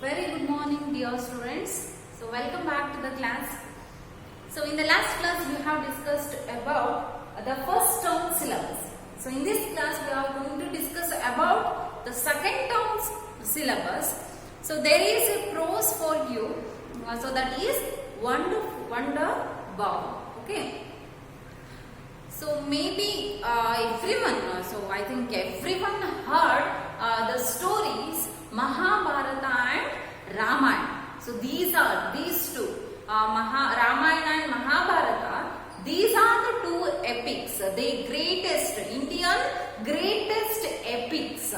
Very good morning, dear students. So welcome back to the class. So in the last class we have discussed about the first term syllabus. So in this class we are going to discuss about the second term's syllabus. So there is a prose for you. So that is wonder bound. Okay. So maybe everyone, so I think everyone heard the stories Mahabharata and Ramayana. So these two, Ramayana and Mahabharata, these are the two epics, the greatest, Indian greatest epics.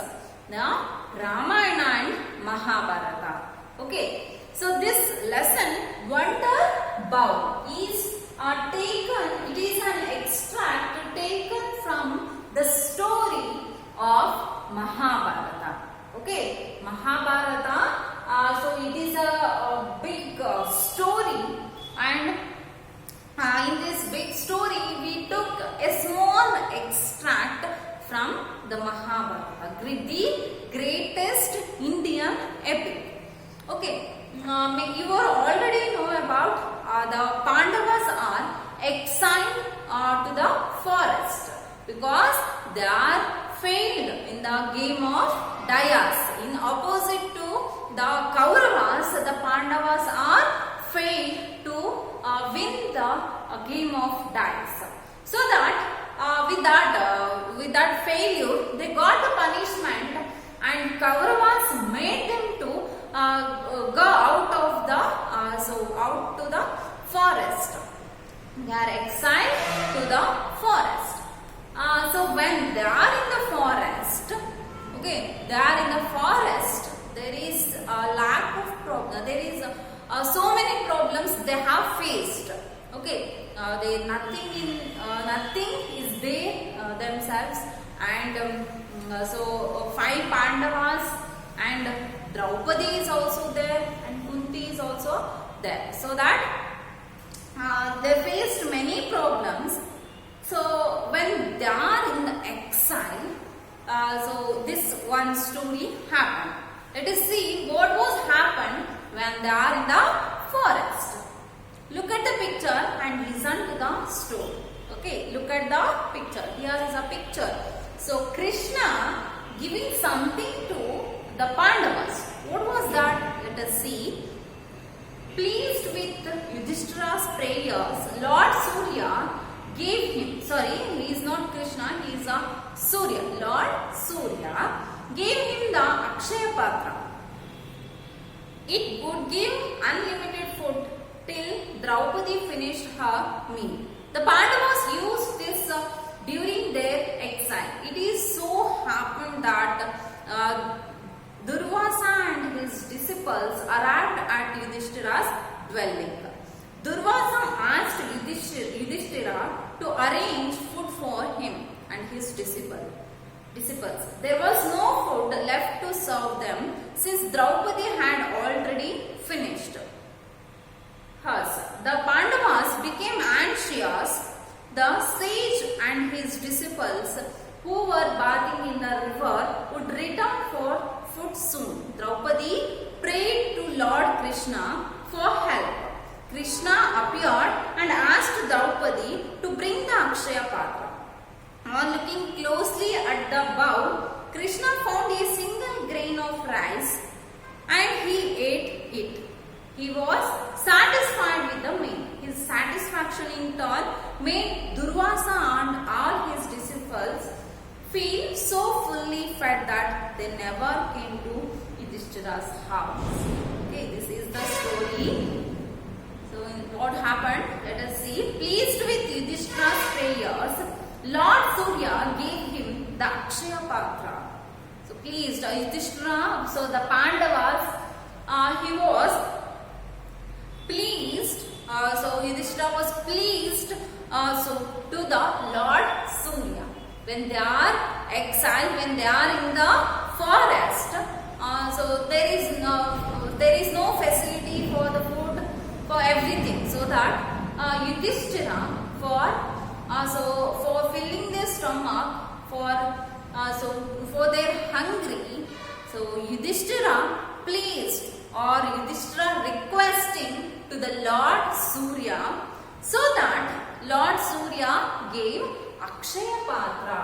Now, Ramayana and Mahabharata. Okay, so this lesson, Wonder Bound, is taken, it is an extract taken from the story of Mahabharata. Okay, Mahabharata, so it is a big story, and in this big story we took a small extract from the Mahabharata, the greatest Indian epic. Okay, you already know about the Pandavas are exiled to the forest because they are failed in the game of dice. In opposite to the Kauravas, the Pandavas are failed to win the game of dice. So that with that failure, they got the punishment, and Kauravas made them to go out of the out to the forest. They are exiled to the forest. So when they are in the forest, okay, they are in the forest, there is a lack of problem. There is so many problems they have faced. Okay, nothing is there themselves, and so 5 Pandavas and Draupadi is also there, and Kunti is also there. So that they faced many problems. So when they are in the exile, so this one story happened. Let us see what was happened when they are in the forest. Look at the picture and listen to the story. Okay, look at the picture. Here is a picture. So Krishna giving something to the Pandavas. What was that? Let us see. Pleased with Yudhishthira's prayers, Lord Surya gave him, he is not Krishna, he is a Surya. Lord Surya gave him the Akshaya Patra. It would give unlimited food till Draupadi finished her meal. The Pandavas used this during their exile. It is so happened that Durvasa and his disciples arrived at Yudhishthira's dwelling. Durvasa asked Yudhishthira to arrange food for him and his disciples. There was no food left to serve them since Draupadi had already finished hers. The Pandavas became anxious. The sage and his disciples who were bathing in the river would return for food soon. Draupadi prayed to Lord Krishna for help. Krishna appeared and asked Draupadi to bring the Akshaya Patra. On looking closely at the bowl, Krishna found a single grain of rice and he ate it. He was satisfied with the meal. His satisfaction in turn made Durvasa and all his disciples feel so fully fed that they never came to Yudhishthira's house. Okay, this is the story. So what happened? Let us see. Pleased with Yudhishthira's prayers, Lord Surya gave him the Akshaya Patra. So pleased, Yudhishthira, so the Pandavas, he was pleased, so Yudhishthira was pleased to the Lord Surya. When they are exiled, when they are in the forest, so there is no facility for the food, for everything. So that Yudhishthira for filling their stomach, for their hungry, so Yudhishthira placed or Yudhishthira requesting to the Lord Surya, so that Lord Surya gave Akshaya Patra.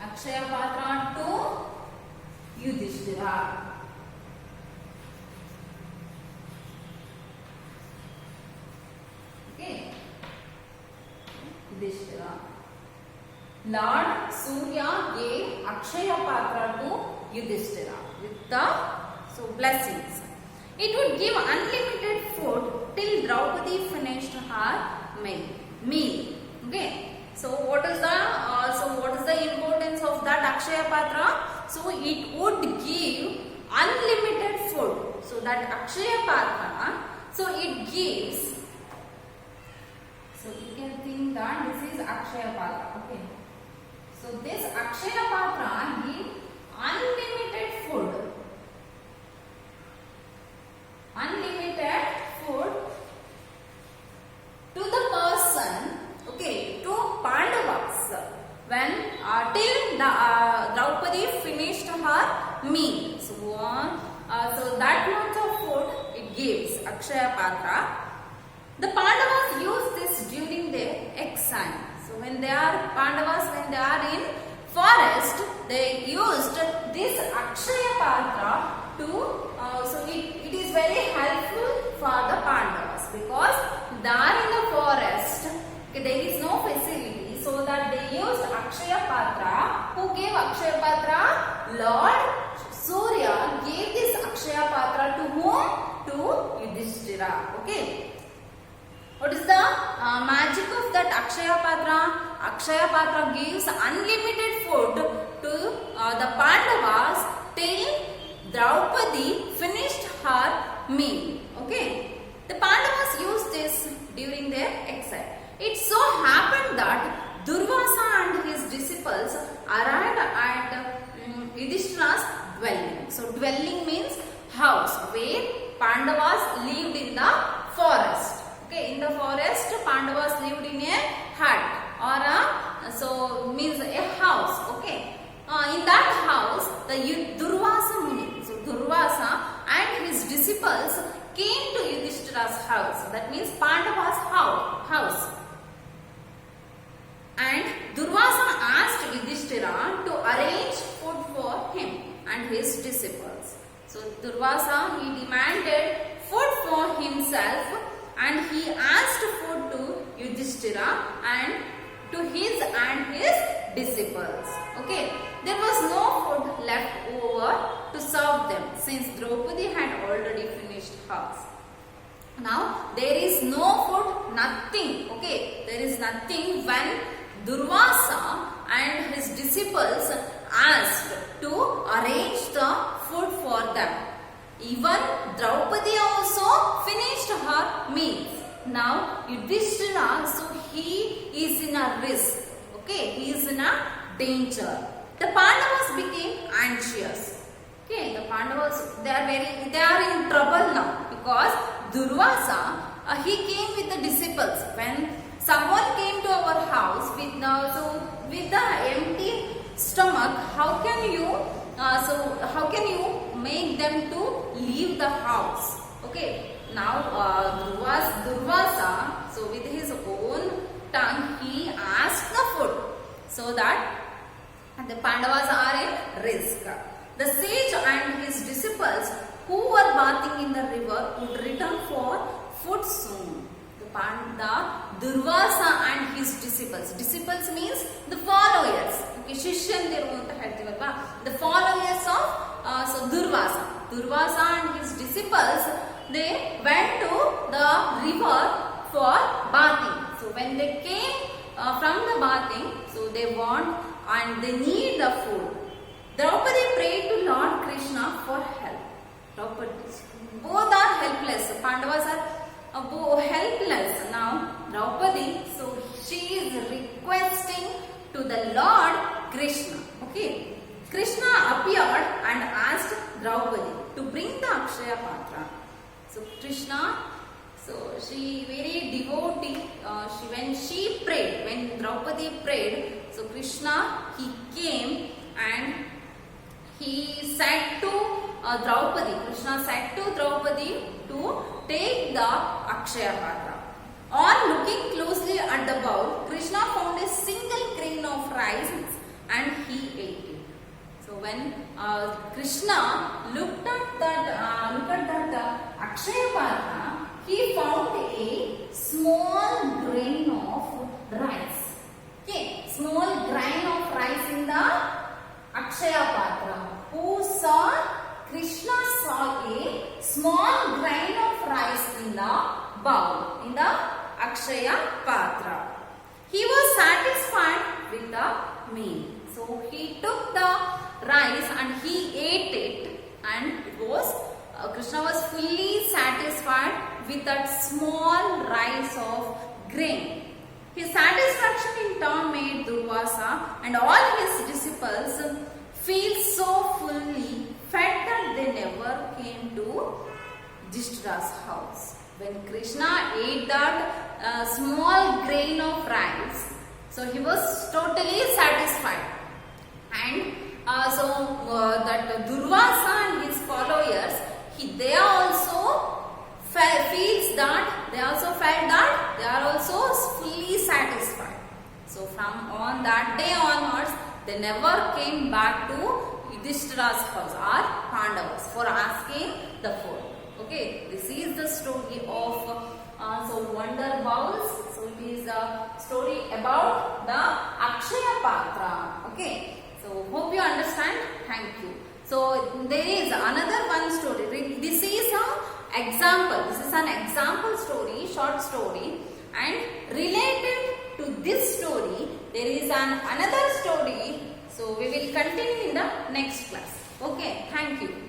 Akshaya Patra to Yudhishthira. Okay. Yudhishthira. Lord Surya gave Akshaya Patra to Yudhishthira with the blessings. It would give unlimited food till Draupadi finished her meal. Okay. So what is the importance of that Akshaya Patra? So it would give unlimited food. So that Akshaya Patra, so it gives. So you can think that this is Akshaya Patra. Okay. So this Akshaya Patra gives unlimited food. Unlimited food to the person. Okay, to Pandavas when till the Draupadi finished her meal. So that much of food it gives Akshaya Patra. The Pandavas use this during their exile. So when they are Pandavas, when they are in forest, they used this Akshaya Patra to. So it is very helpful for the Pandavas because they are in the forest. Okay, there is no facility, so that they used Akshaya Patra. Who gave Akshaya Patra? Lord Surya gave this Akshaya Patra to whom? To Yudhishthira. Okay. What is the magic of that Akshaya Patra? Akshaya Patra gives unlimited food to the Pandavas till Draupadi finished her meal. Okay. The Pandavas used this during their exile. It so happened that Durvasa and his disciples arrived at Yudhishthira's dwelling. So dwelling means house where Pandavas lived in the forest. Okay, in the forest Pandavas lived in a hut or means a house. Okay, in that house the Durvasa Muni, so Durvasa and his disciples came to Yudhishthira's house. That means Pandavas' house. And Durvasa asked Yudhishthira to arrange food for him and his disciples. So Durvasa, he demanded food for himself and he asked food to Yudhishthira and to his disciples. Okay, there was no food left over to serve them since Draupadi had already finished hers. Now there is no food, nothing. Okay, there is nothing when Durvasa and his disciples asked to arrange the food for them. Even Draupadi also finished her meals. Now Yudhishthira, so he is in a risk. Okay, he is in a danger. The Pandavas became anxious. Okay, the Pandavas they are in trouble now because Durvasa he came with the disciples. When someone came to our house with the empty stomach, how can you make them to leave the house? Okay, now Durvasa, so with his own tongue he asked the food, so that the Pandavas are in risk. The sage and his disciples who were bathing in the river would return for food soon. The Durvasa and his disciples. Disciples means the followers. Okay, the followers of Durvasa. Durvasa and his disciples, they went to the river for bathing. So when they came from the bathing, so they want and they need the food. Draupadi prayed to Lord Krishna for help. Draupadi, both are helpless. Pandavas are helpless. Now Draupadi, so she is requesting to the Lord Krishna. Okay, Krishna appeared and asked Draupadi to bring the Akshaya Patra. So Krishna So she very devotee. When she prayed, when Draupadi prayed, so Krishna he came and he said to Draupadi. Krishna said to Draupadi to take the Akshaya Patra. On looking closely at the bowl, Krishna found a single grain of rice and he ate it. So when Krishna looked at that Akshaya Patra, he found a small grain of rice. Okay, small grain of rice in the Akshaya Patra. Who saw? Krishna saw a small grain of rice in the bowl, in the Akshaya Patra. He was satisfied with the meal. So he took the rice and he ate it, and it was Krishna was fully satisfied with that small rice of grain. His satisfaction in turn made Durvasa and all his disciples feel so fully fed that they never came to Yudhishthira's house. When Krishna ate that small grain of rice, so he was totally satisfied. And that Durvasa and his followers, they also felt that they are also fully satisfied. So from on that day onwards, they never came back to Yudhishthira's house or Pandavas for asking the food. Okay, this is the story of wonder bowls. So it is a story about the Akshaya Patra. Okay, so hope you understand. Thank you. So there is another one story. This is an example. This is an example story, short story, and related to this story, there is another story. So we will continue in the next class. Okay, thank you.